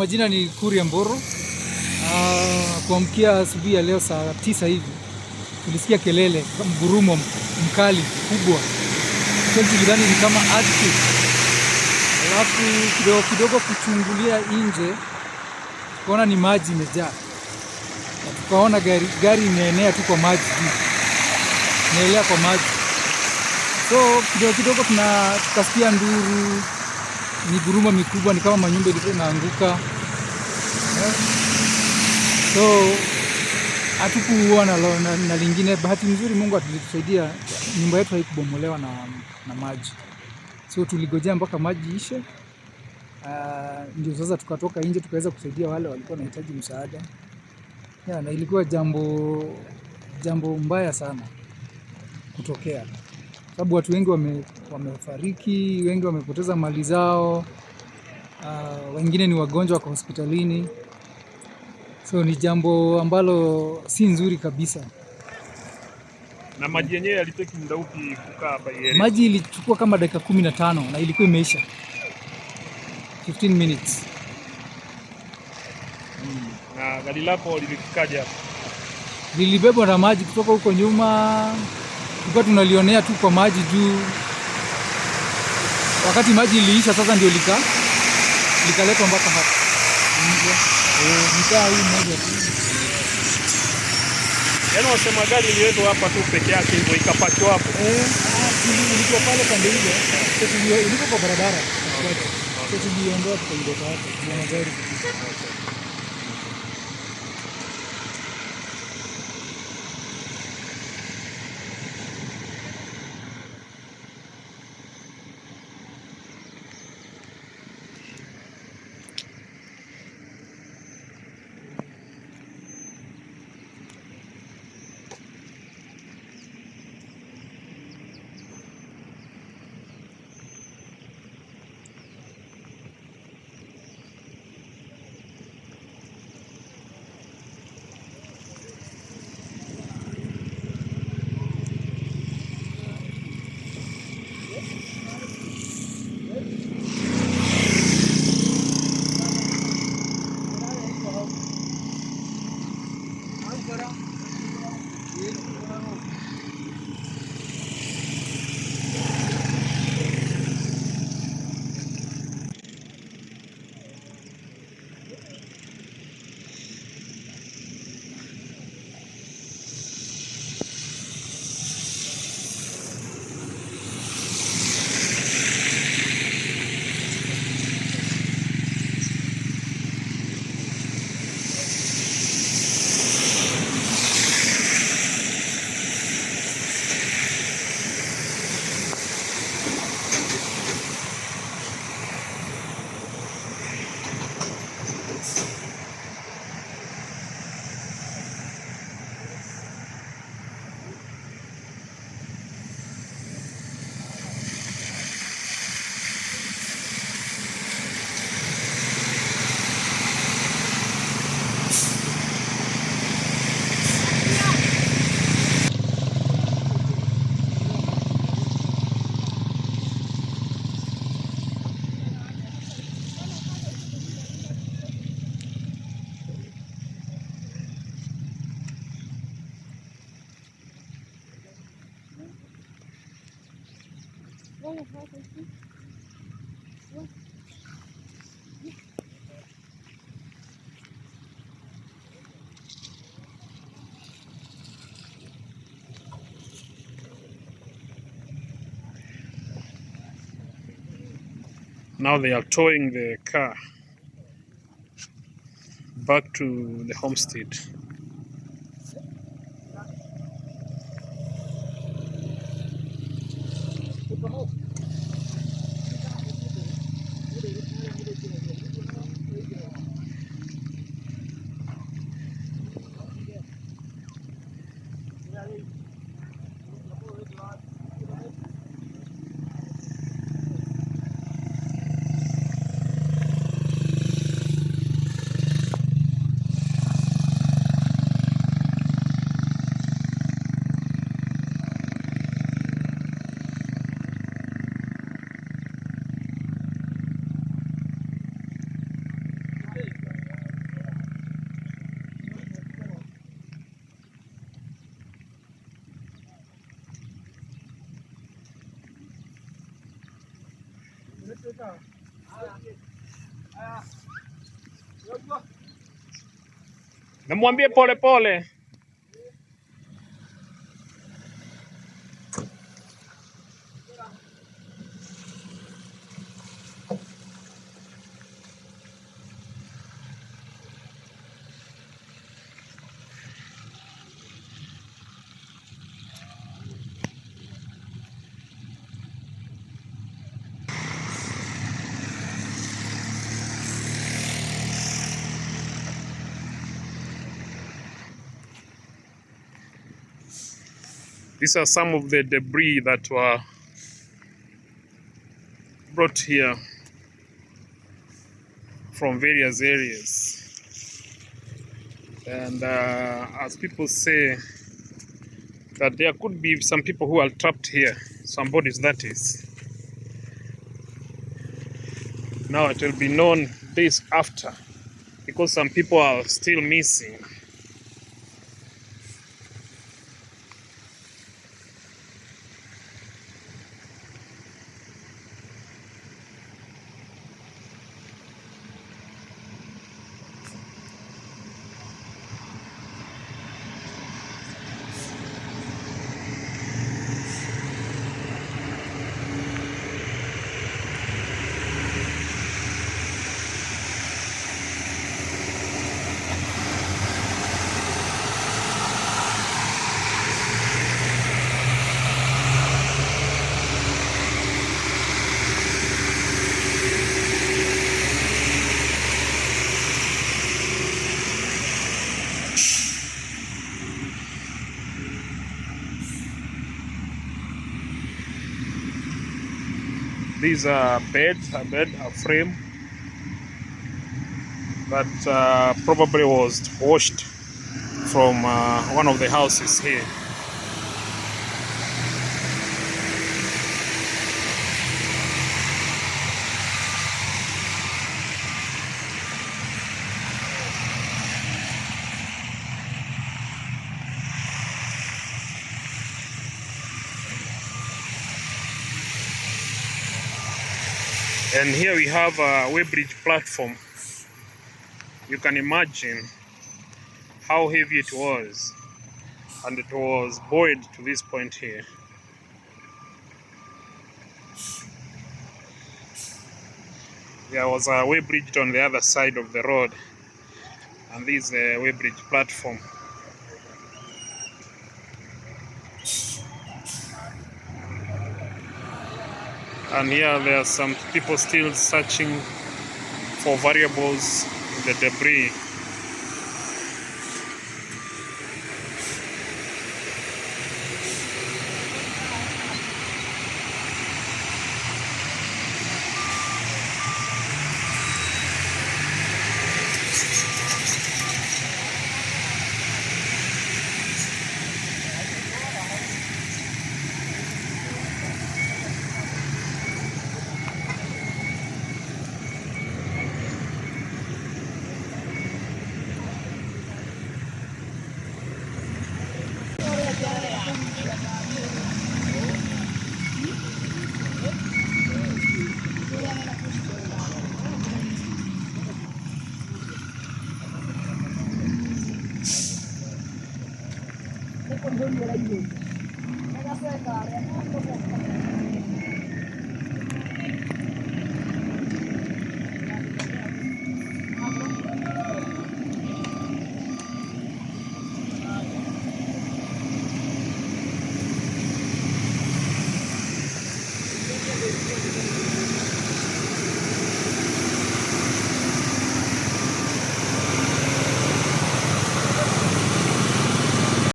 majina ni Kuria Mboro. Kuamkia asubuhi ya leo saa 9 hivi tulisikia kelele, mgurumo mkali kubwa. Tulidhani ni kama earthquake. Alafu kidogo kuchungulia nje tukaona ni maji imejaa. Tukaona gari imeenea tu kwa maji. Inaelea kwa maji. So kidogo tukasikia nduru, migurumo mikubwa, ni kama manyumba ilikuwa inaanguka. So hatukuwa na lingine. Bahati nzuri Mungu alitusaidia, nyumba yetu haikubomolewa na maji. So tuligojea mpaka maji ishe. Ndio sasa tukatoka nje tukaweza kusaidia wale walikuwa wanahitaji msaada. Na ilikuwa jambo mbaya sana kutokea. Sababu watu wengi wamefariki, wengi wamepoteza mali zao, wengine ni wagonjwa wako hospitalini. So ni jambo ambalo si nzuri kabisa. Na maji yenyewe yalitaki muda upi kukaa hapa area? Maji ilichukua kama dakika 15 na ilikuwa imeisha 15 minutes. Na gari lako lilifikaje hapa? Lilibebwa na maji kutoka huko nyuma. Tulikuwa tunalionea tu kwa maji juu. Wakati maji iliisha sasa ndio likaletwa mpaka hapa. Mtaa huu mmoja tu. Yaani wasema gari ililetwa hapa tu peke yake hivyo ikapakiwa hapo. Ilikuwa pale pande ile. Ilikuwa kwa barabara. Sasa tuliondoa tukaileta hapo kwa magari. Now they are towing the car back to the homestead. Namwambie pole pole. These are some of the debris that were brought here from various areas. And as people say, that there could be some people who are trapped here, some bodies that is. Now it will be known days after, because some people are still missing. These are a bed, a frame that probably was washed from one of the houses here. And here we have a weighbridge platform. You can imagine how heavy it was, and it was buoyed to this point here. There was a weighbridge on the other side of the road, and this is a weighbridge platform. And here there are some people still searching for variables in the debris.